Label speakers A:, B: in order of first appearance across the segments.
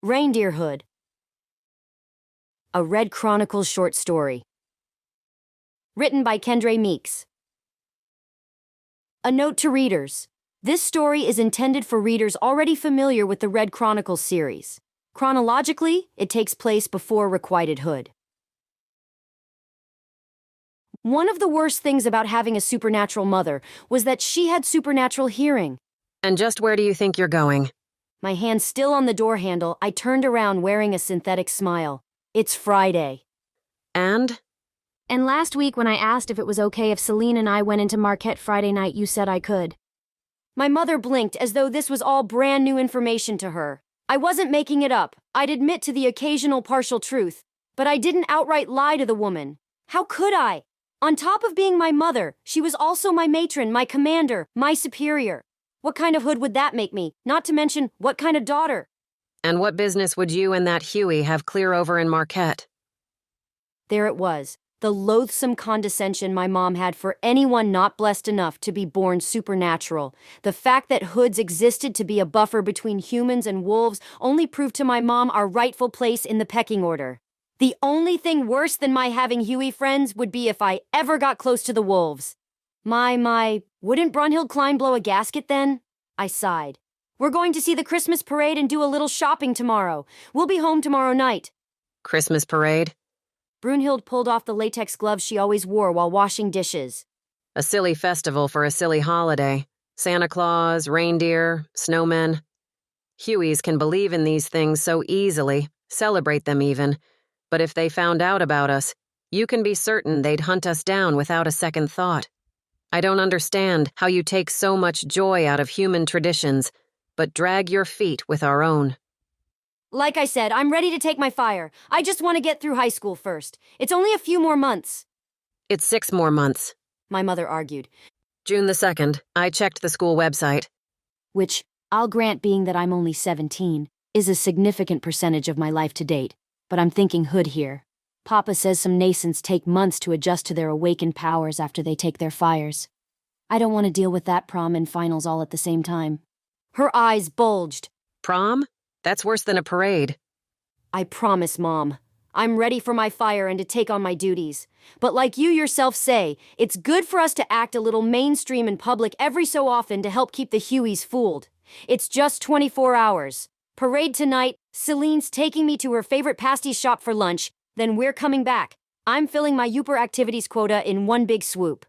A: Reindeer Hood. A Red Chronicles short story. Written by Kendra Meeks. A note to readers. This story is intended for readers already familiar with the Red Chronicles series. Chronologically, it takes place before Requited Hood. One of the worst things about having a supernatural mother was that she had supernatural hearing.
B: And just where do you think you're going?
A: My hand still on the door handle, I turned around wearing a synthetic smile. It's Friday.
B: And
A: last week when I asked if it was okay if Celine and I went into Marquette Friday night, you said I could. My mother blinked as though this was all brand new information to her. I wasn't making it up. I'd admit to the occasional partial truth, but I didn't outright lie to the woman. How could I? On top of being my mother, she was also my matron, my commander, my superior. What kind of hood would that make me? Not to mention, what kind of daughter?
B: And what business would you and that Huey have clear over in Marquette?
A: There it was, the loathsome condescension my mom had for anyone not blessed enough to be born supernatural. The fact that hoods existed to be a buffer between humans and wolves only proved to my mom our rightful place in the pecking order. The only thing worse than my having Huey friends would be if I ever got close to the wolves. Wouldn't Geri Kline blow a gasket then? I sighed. We're going to see the Christmas parade and do a little shopping tomorrow. We'll be home tomorrow night.
B: Christmas parade?
A: Brunhild pulled off the latex gloves she always wore while washing dishes.
B: A silly festival for a silly holiday. Santa Claus, reindeer, snowmen. Hueys can believe in these things so easily, celebrate them even. But if they found out about us, you can be certain they'd hunt us down without a second thought. I don't understand how you take so much joy out of human traditions, but drag your feet with our own.
A: Like I said, I'm ready to take my fire. I just want to get through high school first. It's only a few more months.
B: It's 6 more months.
A: My mother argued.
B: June the 2nd, I checked the school website.
A: Which, I'll grant being that I'm only 17, is a significant percentage of my life to date. But I'm thinking hood here. Papa says some nascents take months to adjust to their awakened powers after they take their fires. I don't want to deal with that prom and finals all at the same time. Her eyes bulged.
B: Prom? That's worse than a parade.
A: I promise, Mom. I'm ready for my fire and to take on my duties. But like you yourself say, it's good for us to act a little mainstream in public every so often to help keep the Hueys fooled. It's just 24 hours. Parade tonight, Celine's taking me to her favorite pasties shop for lunch, then we're coming back. I'm filling my Youper activities quota in one big swoop.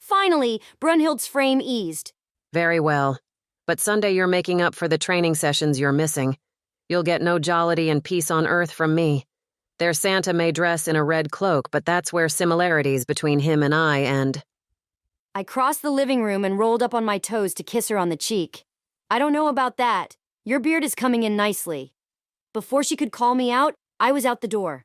A: Finally, Brunhild's frame eased.
B: Very well. But Sunday you're making up for the training sessions you're missing. You'll get no jollity and peace on earth from me. Their Santa may dress in a red cloak, but that's where similarities between him and I end.
A: I crossed the living room and rolled up on my toes to kiss her on the cheek. I don't know about that. Your beard is coming in nicely. Before she could call me out, I was out the door.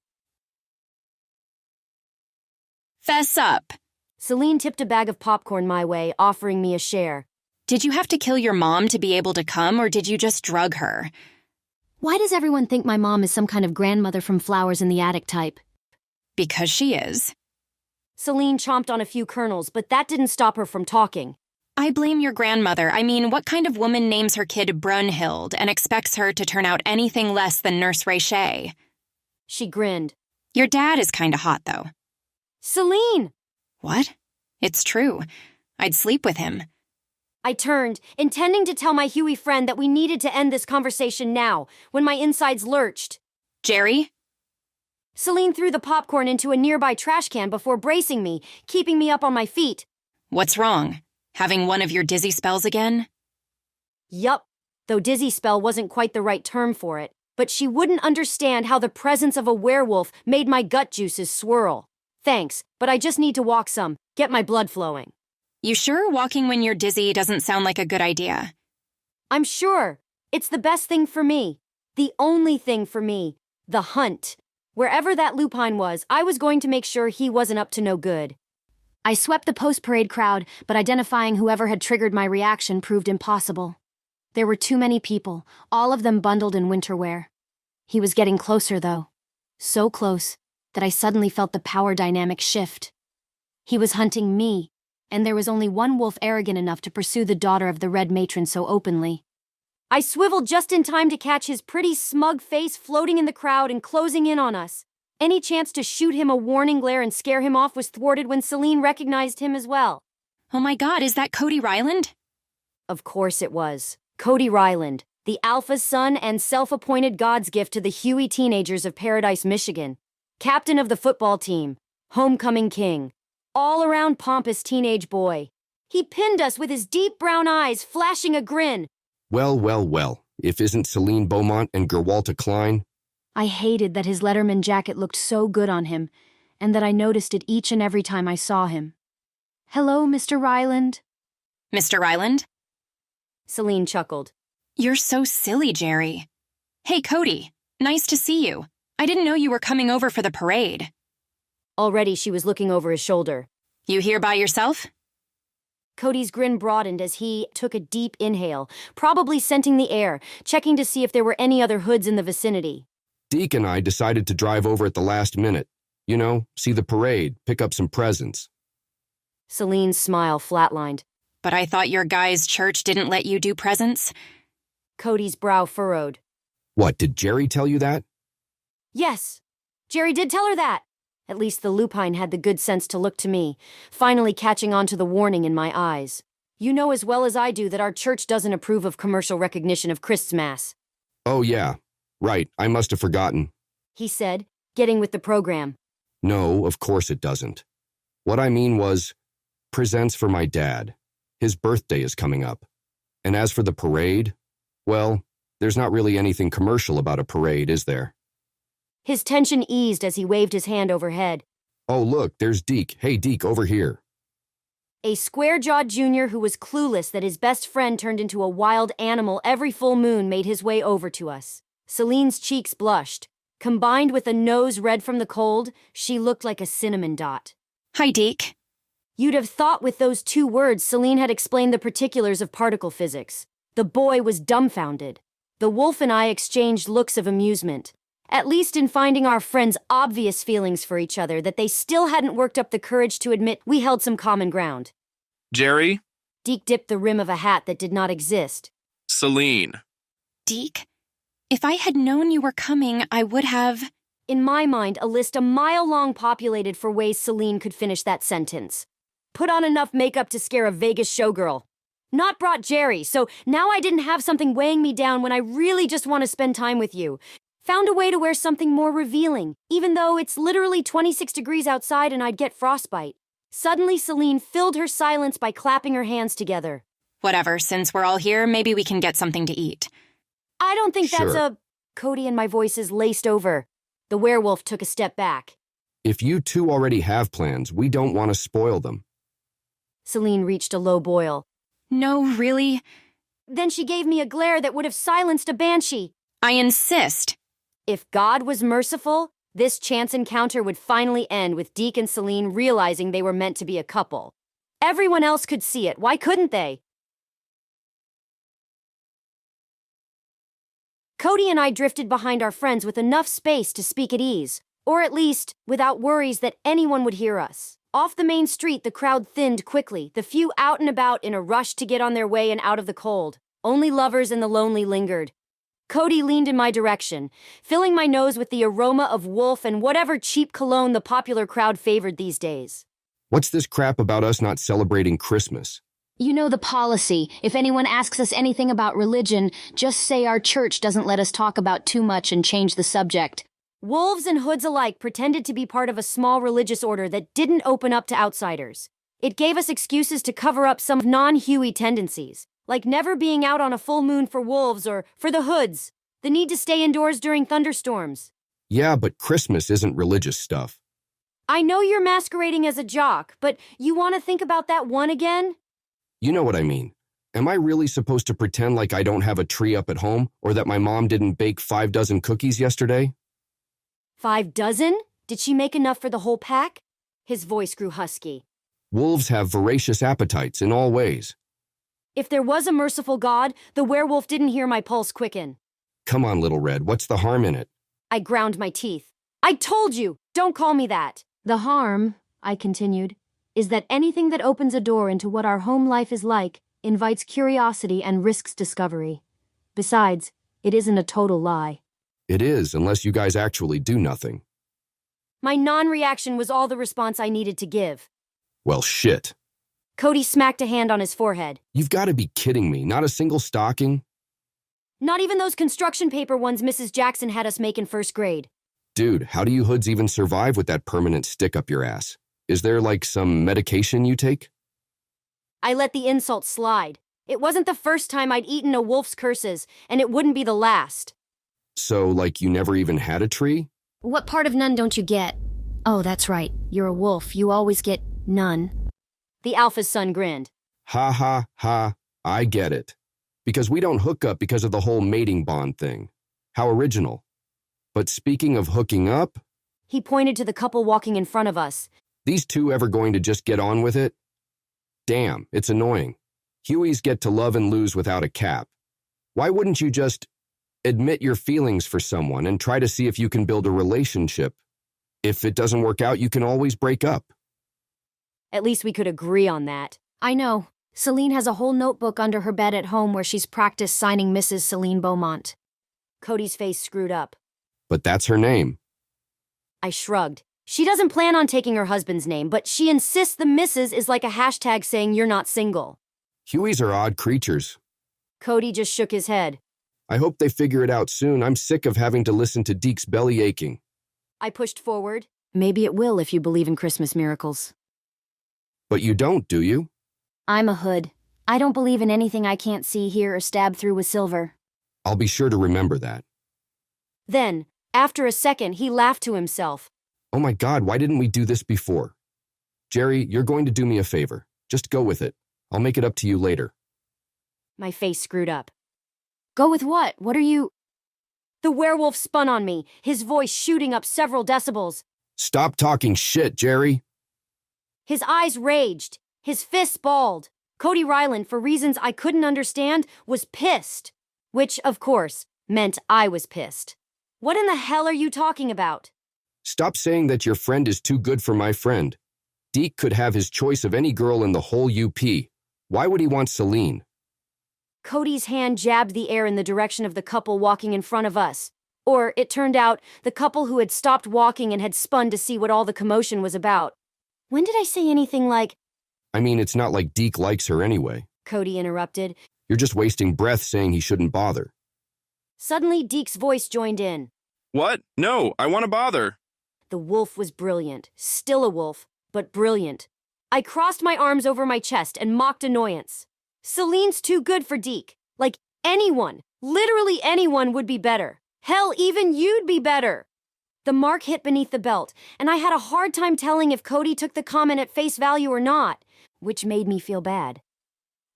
C: Fess up.
A: Celine tipped a bag of popcorn my way, offering me a share.
C: Did you have to kill your mom to be able to come, or did you just drug her?
A: Why does everyone think my mom is some kind of grandmother from Flowers in the Attic type?
C: Because she is.
A: Celine chomped on a few kernels, but that didn't stop her from talking.
C: I blame your grandmother. I mean, what kind of woman names her kid Brunhild and expects her to turn out anything less than Nurse Rachey?
A: She grinned.
C: Your dad is kinda hot, though.
A: Celine!
C: What? It's true. I'd sleep with him.
A: I turned, intending to tell my Huey friend that we needed to end this conversation now, when my insides lurched.
C: Geri?
A: Celine threw the popcorn into a nearby trash can before bracing me, keeping me up on my feet.
C: What's wrong? Having one of your dizzy spells again?
A: Yup, though dizzy spell wasn't quite the right term for it, but she wouldn't understand how the presence of a werewolf made my gut juices swirl. Thanks, but I just need to walk some, get my blood flowing.
C: You sure walking when you're dizzy doesn't sound like a good idea?
A: I'm sure. It's the best thing for me. The only thing for me. The hunt. Wherever that lupine was, I was going to make sure he wasn't up to no good. I swept the post-parade crowd, but identifying whoever had triggered my reaction proved impossible. There were too many people, all of them bundled in winter wear. He was getting closer, though. So close that I suddenly felt the power dynamic shift. He was hunting me, and there was only one wolf arrogant enough to pursue the daughter of the Red Matron so openly. I swiveled just in time to catch his pretty smug face floating in the crowd and closing in on us. Any chance to shoot him a warning glare and scare him off was thwarted when Celine recognized him as well.
C: Oh my God, is that Cody Ryland?
A: Of course it was. Cody Ryland, the alpha son and self-appointed God's gift to the Huey teenagers of Paradise, Michigan. Captain of the football team. Homecoming king. All-around pompous teenage boy. He pinned us with his deep brown eyes flashing a grin.
D: Well, well, well, if isn't Celine Beaumont and Geri Kline?
A: I hated that his Letterman jacket looked so good on him, and that I noticed it each and every time I saw him. Hello, Mr. Ryland.
C: Mr. Ryland?
A: Celine chuckled.
C: You're so silly, Geri. Hey, Cody. Nice to see you. I didn't know you were coming over for the parade.
A: Already she was looking over his shoulder.
C: You here by yourself?
A: Cody's grin broadened as he took a deep inhale, probably scenting the air, checking to see if there were any other hoods in the vicinity.
D: Deke and I decided to drive over at the last minute. You know, see the parade, pick up some presents.
A: Celine's smile flatlined.
C: But I thought your guy's church didn't let you do presents.
A: Cody's brow furrowed.
D: What, did Geri tell you that?
A: Yes, Geri did tell her that. At least the lupine had the good sense to look to me, finally catching on to the warning in my eyes. You know as well as I do that our church doesn't approve of commercial recognition of Christmas.
D: Oh yeah, right, I must have forgotten.
A: He said, getting with the program.
D: No, of course it doesn't. What I mean was, presents for my dad. His birthday is coming up. And as for the parade, well, there's not really anything commercial about a parade, is there?
A: His tension eased as he waved his hand overhead.
D: Oh look, there's Deke. Hey Deke, over here.
A: A square-jawed junior who was clueless that his best friend turned into a wild animal every full moon made his way over to us. Celine's cheeks blushed. Combined with a nose red from the cold, she looked like a cinnamon dot.
C: Hi, Deke.
A: You'd have thought with those two words Celine had explained the particulars of particle physics. The boy was dumbfounded. The wolf and I exchanged looks of amusement. At least in finding our friends' obvious feelings for each other that they still hadn't worked up the courage to admit we held some common ground.
E: Geri?
A: Deke dipped the rim of a hat that did not exist.
E: Celine.
C: Deke? If I had known you were coming, I would have...
A: In my mind, a list a mile long populated for ways Celine could finish that sentence. Put on enough makeup to scare a Vegas showgirl. Not brought Geri, so now I didn't have something weighing me down when I really just want to spend time with you. Found a way to wear something more revealing, even though it's literally 26 degrees outside and I'd get frostbite. Suddenly, Celine filled her silence by clapping her hands together.
C: Whatever, since we're all here, maybe we can get something to eat.
A: I don't think that's
D: Sure.
A: a... Cody and my voices laced over. The werewolf took a step back.
D: If you two already have plans, we don't want to spoil them.
A: Celine reached a low boil.
C: No, really?
A: Then she gave me a glare that would have silenced a banshee.
C: I insist.
A: If God was merciful, this chance encounter would finally end with Deke and Celine realizing they were meant to be a couple. Everyone else could see it, why couldn't they? Cody and I drifted behind our friends with enough space to speak at ease, or at least without worries that anyone would hear us. Off the main street, the crowd thinned quickly, the few out and about in a rush to get on their way and out of the cold. Only lovers and the lonely lingered. Cody leaned in my direction, filling my nose with the aroma of wolf and whatever cheap cologne the popular crowd favored these days.
D: What's this crap about us not celebrating Christmas?
F: You know the policy. If anyone asks us anything about religion, just say our church doesn't let us talk about too much and change the subject.
A: Wolves and hoods alike pretended to be part of a small religious order that didn't open up to outsiders. It gave us excuses to cover up some non-Huey tendencies, like never being out on a full moon for wolves or, for the hoods, the need to stay indoors during thunderstorms.
D: Yeah, but Christmas isn't religious stuff.
A: I know you're masquerading as a jock, but you want to think about that one again?
D: You know what I mean. Am I really supposed to pretend like I don't have a tree up at home or that my mom didn't bake 5 dozen cookies yesterday?
A: 5 dozen? Did she make enough for the whole pack? His voice grew husky.
D: Wolves have voracious appetites in all ways.
A: If there was a merciful God, the werewolf didn't hear my pulse quicken.
D: Come on, Little Red, what's the harm in it?
A: I ground my teeth. I told you! Don't call me that!
F: The harm, I continued, is that anything that opens a door into what our home life is like invites curiosity and risks discovery.
A: Besides, it isn't a total lie.
D: It is, unless you guys actually do nothing.
A: My non-reaction was all the response I needed to give.
D: Well, shit.
A: Cody smacked a hand on his forehead.
D: You've got to be kidding me. Not a single stocking?
A: Not even those construction paper ones Mrs. Jackson had us make in first grade.
D: Dude, how do you hoods even survive with that permanent stick up your ass? Is there, like, some medication you take?
A: I let the insult slide. It wasn't the first time I'd eaten a wolf's curses, and it wouldn't be the last.
D: So, like, you never even had a tree?
F: What part of none don't you get? Oh, that's right. You're a wolf. You always get none.
A: The alpha's son grinned.
D: Ha ha ha, I get it. Because we don't hook up because of the whole mating bond thing. How original. But speaking of hooking up,
A: He pointed to the couple walking in front of us.
D: these two ever going to just get on with it? Damn, it's annoying. Hueys get to love and lose without a cap. Why wouldn't you just admit your feelings for someone and try to see if you can build a relationship? If it doesn't work out, you can always break up.
A: At least we could agree on that.
F: I know. Celine has a whole notebook under her bed at home where she's practiced signing Mrs. Celine Beaumont.
A: Cody's face screwed up.
D: But that's her name.
A: I shrugged. She doesn't plan on taking her husband's name, but she insists the Mrs. is like a hashtag saying you're not single.
D: Hueys are odd creatures.
A: Cody just shook his head.
D: I hope they figure it out soon. I'm sick of having to listen to Deke's belly aching.
A: I pushed forward.
F: Maybe it will if you believe in Christmas miracles.
D: But you don't, do you?
F: I'm a hood. I don't believe in anything I can't see, hear, or stab through with silver.
D: I'll be sure to remember that.
A: Then, after a second, he laughed to himself.
D: Oh my God, why didn't we do this before? Geri, you're going to do me a favor. Just go with it. I'll make it up to you later.
A: My face screwed up.
F: Go with what? What are you...
A: The werewolf spun on me, his voice shooting up several decibels.
D: Stop talking shit, Geri.
A: His eyes raged, his fists balled. Cody Ryland, for reasons I couldn't understand, was pissed. Which, of course, meant I was pissed. What in the hell are you talking about?
D: Stop saying that your friend is too good for my friend. Deke could have his choice of any girl in the whole UP. Why would he want Celine?
A: Cody's hand jabbed the air in the direction of the couple walking in front of us. Or, it turned out, the couple who had stopped walking and had spun to see what all the commotion was about. When did I say anything like,
D: I mean, it's not like Deke likes her anyway.
A: Cody interrupted.
D: You're just wasting breath saying he shouldn't bother.
A: Suddenly, Deke's voice joined in.
E: What? No, I want to bother.
A: The wolf was brilliant. Still a wolf, but brilliant. I crossed my arms over my chest and mocked annoyance. Celine's too good for Deke. Like anyone, literally anyone would be better. Hell, even you'd be better. The mark hit beneath the belt, and I had a hard time telling if Cody took the comment at face value or not, which made me feel bad.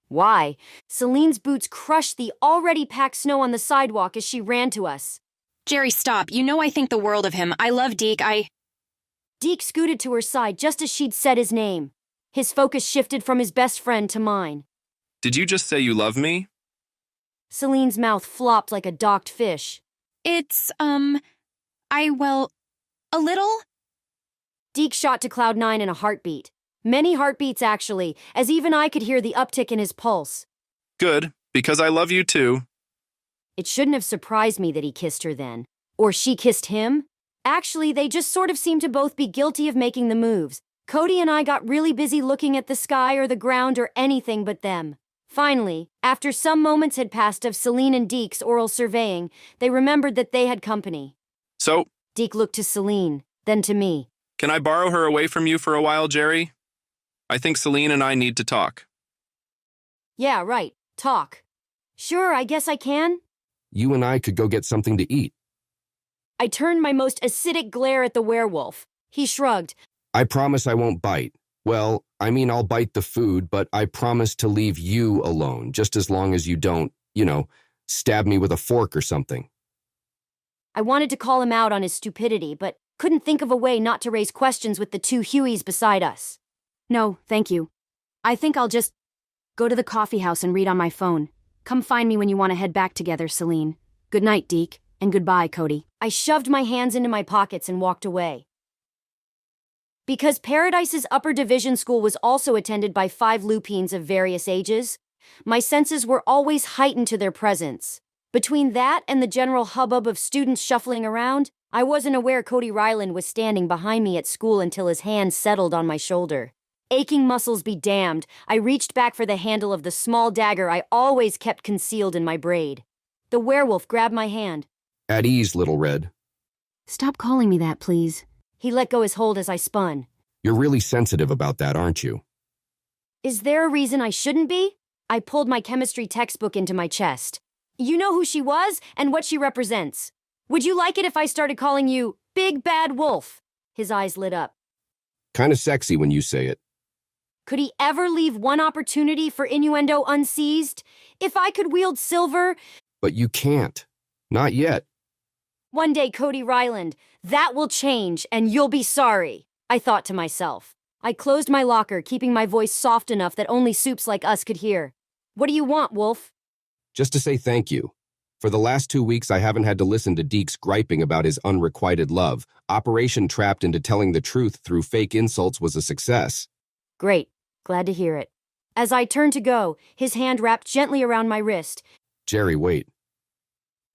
A: Why? Celine's boots crushed the already packed snow on the sidewalk as she ran to us.
C: Geri, stop. You know I think the world of him. I love Deke.
A: Deke scooted to her side just as she'd said his name. His focus shifted from his best friend to mine.
E: Did you just say you love me?
A: Celine's mouth flopped like a docked fish.
C: It's, a little?
A: Deke shot to cloud 9 in a heartbeat. Many heartbeats, actually, as even I could hear the uptick in his pulse.
E: Good, because I love you too.
A: It shouldn't have surprised me that he kissed her then. Or she kissed him. Actually, they just sort of seemed to both be guilty of making the moves. Cody and I got really busy looking at the sky or the ground or anything but them. Finally, after some moments had passed of Celine and Deke's oral surveying, they remembered that they had company.
E: So,
A: Deke looked to Celine, then to me.
E: can I borrow her away from you for a while, Geri? I think Celine and I need to talk.
A: Yeah, right. Talk. Sure, I guess I can.
D: You and I could go get something to eat.
A: I turned my most acidic glare at the werewolf. He shrugged.
D: I promise I won't bite. Well, I mean, I'll bite the food, but I promise to leave you alone, just as long as you don't, stab me with a fork or something.
A: I wanted to call him out on his stupidity, but couldn't think of a way not to raise questions with the two Hueys beside us.
F: No, thank you. I think I'll just go to the coffee house and read on my phone. Come find me when you want to head back together, Celine. Good night, Deke, and goodbye, Cody.
A: I shoved my hands into my pockets and walked away. Because Paradise's upper division school was also attended by 5 lupines of various ages, my senses were always heightened to their presence. Between that and the general hubbub of students shuffling around, I wasn't aware Cody Ryland was standing behind me at school until his hand settled on my shoulder. Aching muscles be damned, I reached back for the handle of the small dagger I always kept concealed in my braid. The werewolf grabbed my hand.
D: At ease, little Red.
F: Stop calling me that, please.
A: He let go his hold as I spun.
D: You're really sensitive about that, aren't you?
A: Is there a reason I shouldn't be? I pulled my chemistry textbook into my chest. You know who she was and what she represents. Would you like it if I started calling you Big Bad Wolf? His eyes lit up.
D: Kinda sexy when you say it.
A: Could he ever leave one opportunity for innuendo unseized? If I could wield silver...
D: But you can't. Not yet.
A: One day, Cody Ryland, that will change and you'll be sorry, I thought to myself. I closed my locker, keeping my voice soft enough that only soups like us could hear. What do you want, Wolf?
D: Just to say thank you. For the last 2 weeks, I haven't had to listen to Deke's griping about his unrequited love. Operation Trapped into telling the truth through fake insults was a success.
A: Great. Glad to hear it. As I turned to go, his hand wrapped gently around my wrist.
D: Geri, wait.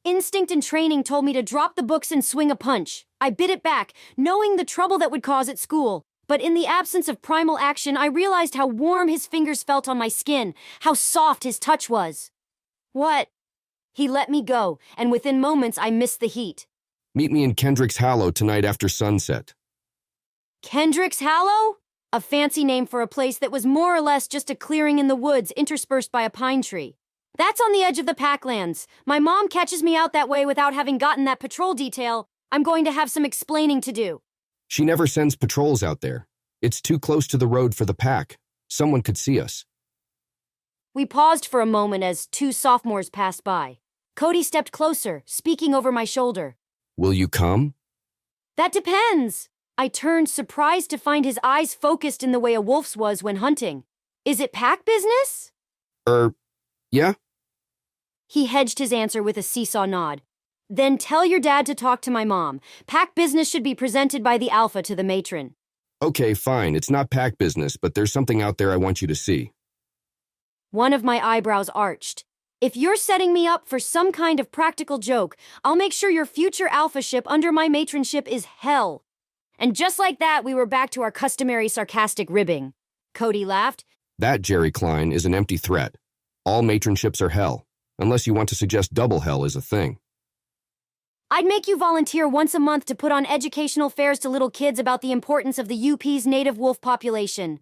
A: Instinct and training told me to drop the books and swing a punch. I bit it back, knowing the trouble that would cause at school. But in the absence of primal action, I realized how warm his fingers felt on my skin, how soft his touch was. What? He let me go, and within moments I missed the heat.
D: Meet me in Kendrick's Hollow tonight after sunset.
A: Kendrick's Hollow? A fancy name for a place that was more or less just a clearing in the woods interspersed by a pine tree. That's on the edge of the Packlands. My mom catches me out that way without having gotten that patrol detail. I'm going to have some explaining to do.
D: She never sends patrols out there. It's too close to the road for the pack. Someone could see us.
A: We paused for a moment as 2 sophomores passed by. Cody stepped closer, speaking over my shoulder.
D: Will you come?
A: That depends. I turned, surprised to find his eyes focused in the way a wolf's was when hunting. Is it pack business?
D: Yeah?
A: He hedged his answer with a seesaw nod. Then tell your dad to talk to my mom. Pack business should be presented by the alpha to the matron.
D: Okay, fine. It's not pack business, but there's something out there I want you to see.
A: One of my eyebrows arched. If you're setting me up for some kind of practical joke, I'll make sure your future alpha ship under my matronship is hell. And just like that, we were back to our customary sarcastic ribbing. Cody laughed.
D: That, Geri Kline, is an empty threat. All matronships are hell, unless you want to suggest double hell is a thing.
A: I'd make you volunteer once a month to put on educational fairs to little kids about the importance of the UP's native wolf population.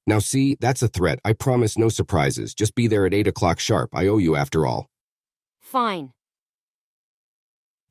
D: Now see, that's a threat. I promise no surprises. Just be there at 8 o'clock sharp. I owe you after all.
A: Fine.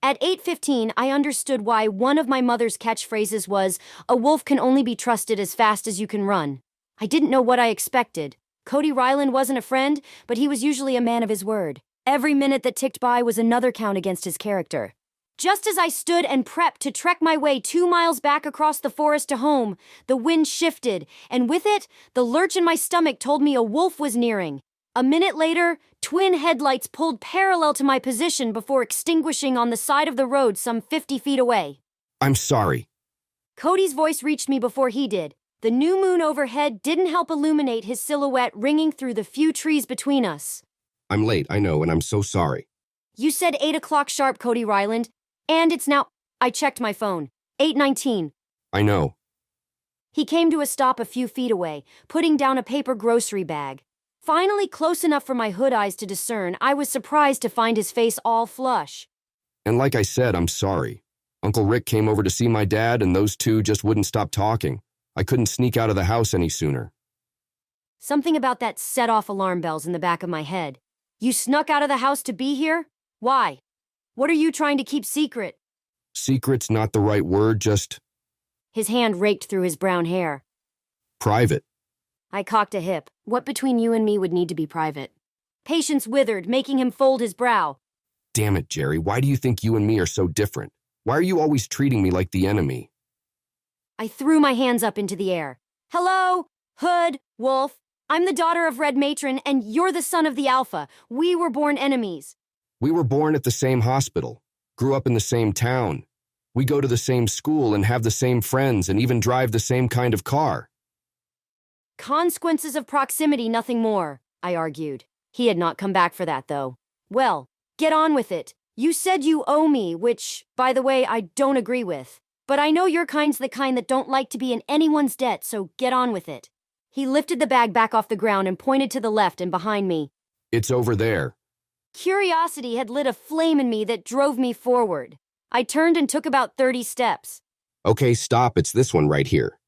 A: At 8:15, I understood why one of my mother's catchphrases was, "A wolf can only be trusted as fast as you can run." I didn't know what I expected. Cody Ryland wasn't a friend, but he was usually a man of his word. Every minute that ticked by was another count against his character. Just as I stood and prepped to trek my way 2 miles back across the forest to home, the wind shifted, and with it, the lurch in my stomach told me a wolf was nearing. A minute later, twin headlights pulled parallel to my position before extinguishing on the side of the road some 50 feet away.
D: I'm sorry.
A: Cody's voice reached me before he did. The new moon overhead didn't help illuminate his silhouette ringing through the few trees between us.
D: I'm late, I know, and I'm so sorry.
A: You said 8 o'clock sharp, Cody Ryland, and it's now... I checked my phone. 8:19.
D: I know.
A: He came to a stop a few feet away, putting down a paper grocery bag. Finally close enough for my hood eyes to discern, I was surprised to find his face all flush.
D: And like I said, I'm sorry. Uncle Rick came over to see my dad, and those two just wouldn't stop talking. I couldn't sneak out of the house any sooner.
A: Something about that set off alarm bells in the back of my head. You snuck out of the house to be here? Why? What are you trying to keep secret?
D: Secret's not the right word, just
A: His hand raked through his brown hair.
D: private.
A: I cocked a hip. What between you and me would need to be private? Patience withered, making him fold his brow.
D: Damn it, Geri, why do you think you and me are so different? Why are you always treating me like the enemy?
A: I threw my hands up into the air. Hello, Hood, Wolf. I'm the daughter of Red Matron, and you're the son of the Alpha. We were born enemies.
D: We were born at the same hospital, grew up in the same town. We go to the same school and have the same friends and even drive the same kind of car.
A: Consequences of proximity, nothing more, I argued. He had not come back for that, though. Well, get on with it. You said you owe me, which, by the way, I don't agree with. But I know your kind's the kind that don't like to be in anyone's debt, so get on with it. He lifted the bag back off the ground and pointed to the left and behind me.
D: It's over there.
A: Curiosity had lit a flame in me that drove me forward. I turned and took about 30 steps.
D: Okay, stop. It's this one right here.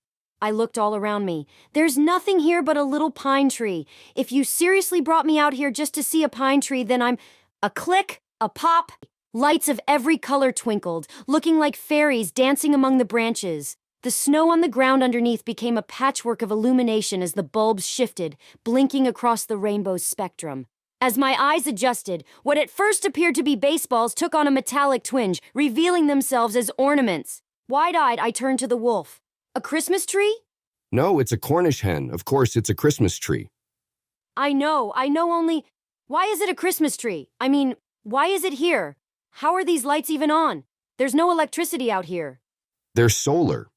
A: I looked all around me. There's nothing here but a little pine tree. If you seriously brought me out here just to see a pine tree, then I'm... A click, a pop. Lights of every color twinkled, looking like fairies dancing among the branches. The snow on the ground underneath became a patchwork of illumination as the bulbs shifted, blinking across the rainbow's spectrum. As my eyes adjusted, what at first appeared to be baseballs took on a metallic twinge, revealing themselves as ornaments. Wide-eyed, I turned to the wolf. A Christmas tree?
D: No, it's a Cornish hen. Of course, it's a Christmas tree.
A: I know only... Why is it a Christmas tree? I mean, why is it here? How are these lights even on? There's no electricity out here.
D: They're solar.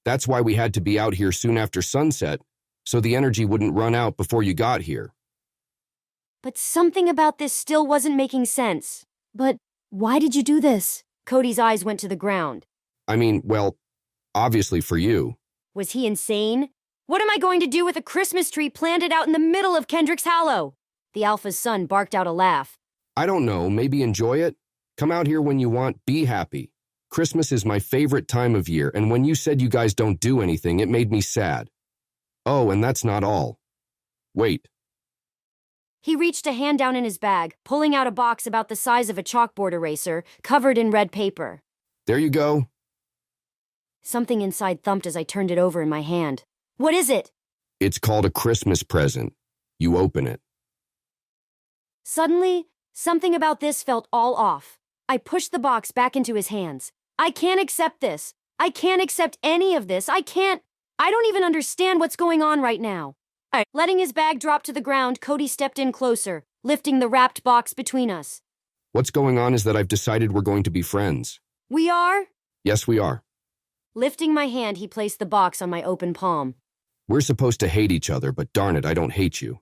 D: That's why we had to be out here soon after sunset, so the energy wouldn't run out before you got here.
A: But something about this still wasn't making sense. But why did you do this? Cody's eyes went to the ground.
D: I mean, well, obviously for you.
A: Was he insane? What am I going to do with a Christmas tree planted out in the middle of Kendrick's Hollow? The alpha's son barked out a laugh.
D: I don't know, maybe enjoy it? Come out here when you want, be happy. Christmas is my favorite time of year, and when you said you guys don't do anything, it made me sad. Oh, and that's not all. Wait.
A: He reached a hand down in his bag, pulling out a box about the size of a chalkboard eraser, covered in red paper.
D: There you go.
A: Something inside thumped as I turned it over in my hand. What is it?
D: It's called a Christmas present. You open it.
A: Suddenly, something about this felt all off. I pushed the box back into his hands. I can't accept this. I can't accept any of this. I don't even understand what's going on right now. Letting his bag drop to the ground, Cody stepped in closer, lifting the wrapped box between us.
D: What's going on is that I've decided we're going to be friends.
A: We are?
D: Yes, we are.
A: Lifting my hand, he placed the box on my open palm.
D: We're supposed to hate each other, but darn it, I don't hate you.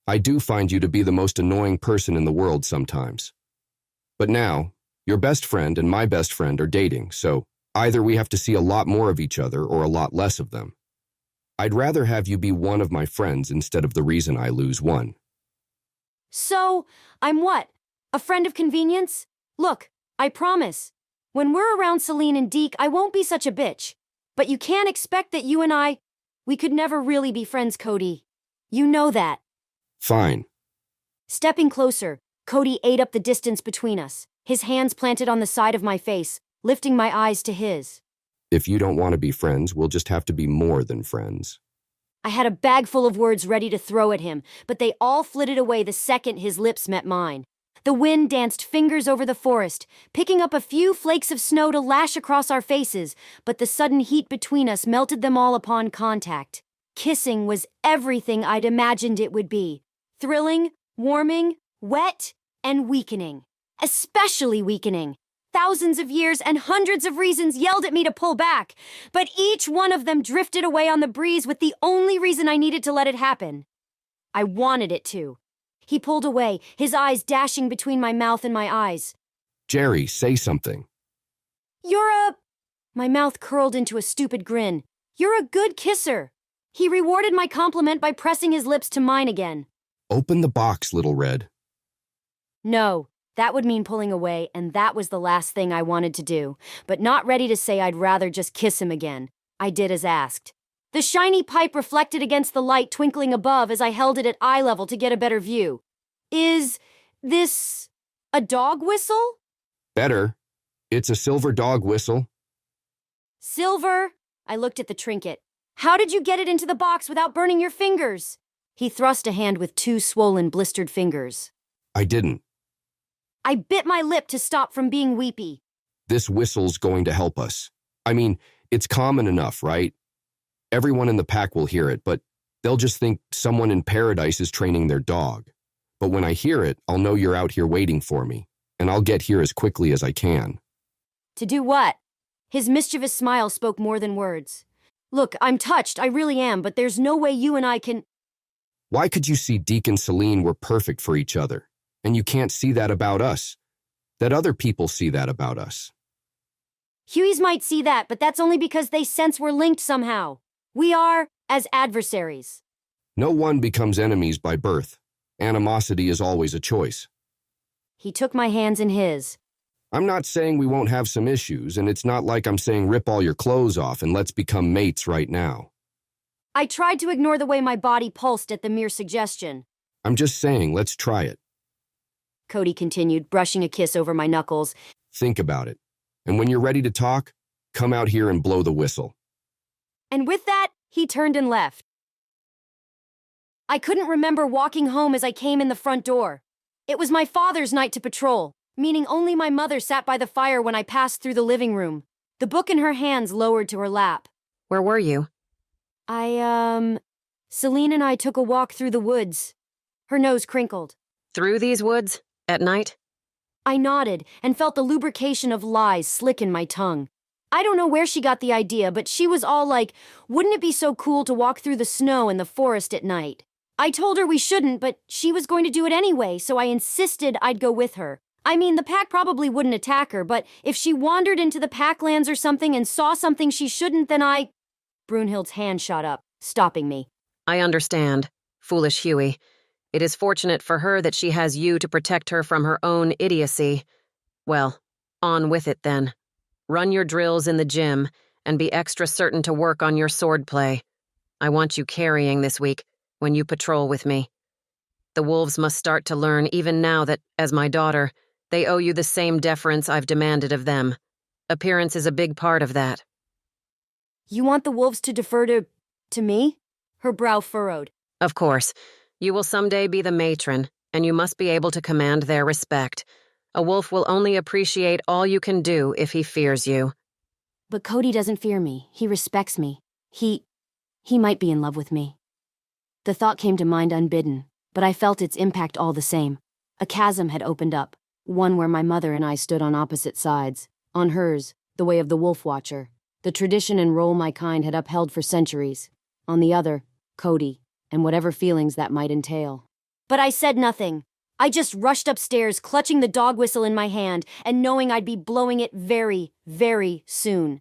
D: I do find you to be the most annoying person in the world sometimes. But now, your best friend and my best friend are dating, so either we have to see a lot more of each other or a lot less of them. I'd rather have you be one of my friends instead of the reason I lose one.
A: So, I'm what? A friend of convenience? Look, I promise. When we're around Celine and Deke, I won't be such a bitch. But you can't expect that you and we could never really be friends, Cody. You know that.
D: Fine.
A: Stepping closer, Cody ate up the distance between us, his hands planted on the side of my face, lifting my eyes to his.
D: If you don't want to be friends, we'll just have to be more than friends.
A: I had a bag full of words ready to throw at him, but they all flitted away the second his lips met mine. The wind danced fingers over the forest, picking up a few flakes of snow to lash across our faces, but the sudden heat between us melted them all upon contact. Kissing was everything I'd imagined it would be. Thrilling, warming, wet, and weakening. Especially weakening. Thousands of years and hundreds of reasons yelled at me to pull back, but each one of them drifted away on the breeze with the only reason I needed to let it happen. I wanted it to. He pulled away, his eyes dashing between my mouth and my eyes.
D: Geri, say something.
A: My mouth curled into a stupid grin. You're a good kisser. He rewarded my compliment by pressing his lips to mine again.
D: Open the box, Little Red.
A: No, that would mean pulling away, and that was the last thing I wanted to do, but not ready to say I'd rather just kiss him again. I did as asked. The shiny pipe reflected against the light twinkling above as I held it at eye level to get a better view. Is this a dog whistle?
D: Better. It's a silver dog whistle.
A: Silver? I looked at the trinket. How did you get it into the box without burning your fingers? He thrust a hand with two swollen, blistered fingers.
D: I didn't.
A: I bit my lip to stop from being weepy.
D: This whistle's going to help us. I mean, it's common enough, right? Everyone in the pack will hear it, but they'll just think someone in paradise is training their dog. But when I hear it, I'll know you're out here waiting for me, and I'll get here as quickly as I can.
A: To do what? His mischievous smile spoke more than words. Look, I'm touched, I really am, but there's no way you and I can...
D: Why could you see Deke and Celine were perfect for each other? And you can't see that about us. that other people see that about us.
A: Hueys might see that, but that's only because they sense we're linked somehow. We are as adversaries.
D: No one becomes enemies by birth. Animosity is always a choice.
A: He took my hands in his.
D: I'm not saying we won't have some issues, and it's not like I'm saying rip all your clothes off and let's become mates right now.
A: I tried to ignore the way my body pulsed at the mere suggestion.
D: I'm just saying, let's try it.
A: Cody continued, brushing a kiss over my knuckles.
D: Think about it. And when you're ready to talk, come out here and blow the whistle.
A: And with that, he turned and left. I couldn't remember walking home as I came in the front door. It was my father's night to patrol, meaning only my mother sat by the fire when I passed through the living room, the book in her hands lowered to her lap.
B: Where were you?
A: Celine and I took a walk through the woods. Her nose crinkled.
B: Through these woods? At night?
A: I nodded and felt the lubrication of lies slicken my tongue. I don't know where she got the idea, but she was all like, wouldn't it be so cool to walk through the snow in the forest at night? I told her we shouldn't, but she was going to do it anyway, so I insisted I'd go with her. I mean, the pack probably wouldn't attack her, but if she wandered into the packlands or something and saw something she shouldn't, then Brunhild's hand shot up, stopping me.
B: I understand. Foolish Huey. It is fortunate for her that she has you to protect her from her own idiocy. Well, on with it then. Run your drills in the gym and be extra certain to work on your swordplay. I want you carrying this week when you patrol with me. The wolves must start to learn even now that, as my daughter, they owe you the same deference I've demanded of them. Appearance is a big part of that.
A: You want the wolves to defer to me? Her brow furrowed.
B: Of course. You will someday be the matron, and you must be able to command their respect. A wolf will only appreciate all you can do if he fears you.
F: But Cody doesn't fear me. He respects me. He might be in love with me. The thought came to mind unbidden, but I felt its impact all the same. A chasm had opened up, one where my mother and I stood on opposite sides. On hers, the way of the wolf watcher, the tradition and role my kind had upheld for centuries. On the other, Cody, and whatever feelings that might entail.
A: But I said nothing. I just rushed upstairs, clutching the dog whistle in my hand and knowing I'd be blowing it very, very soon.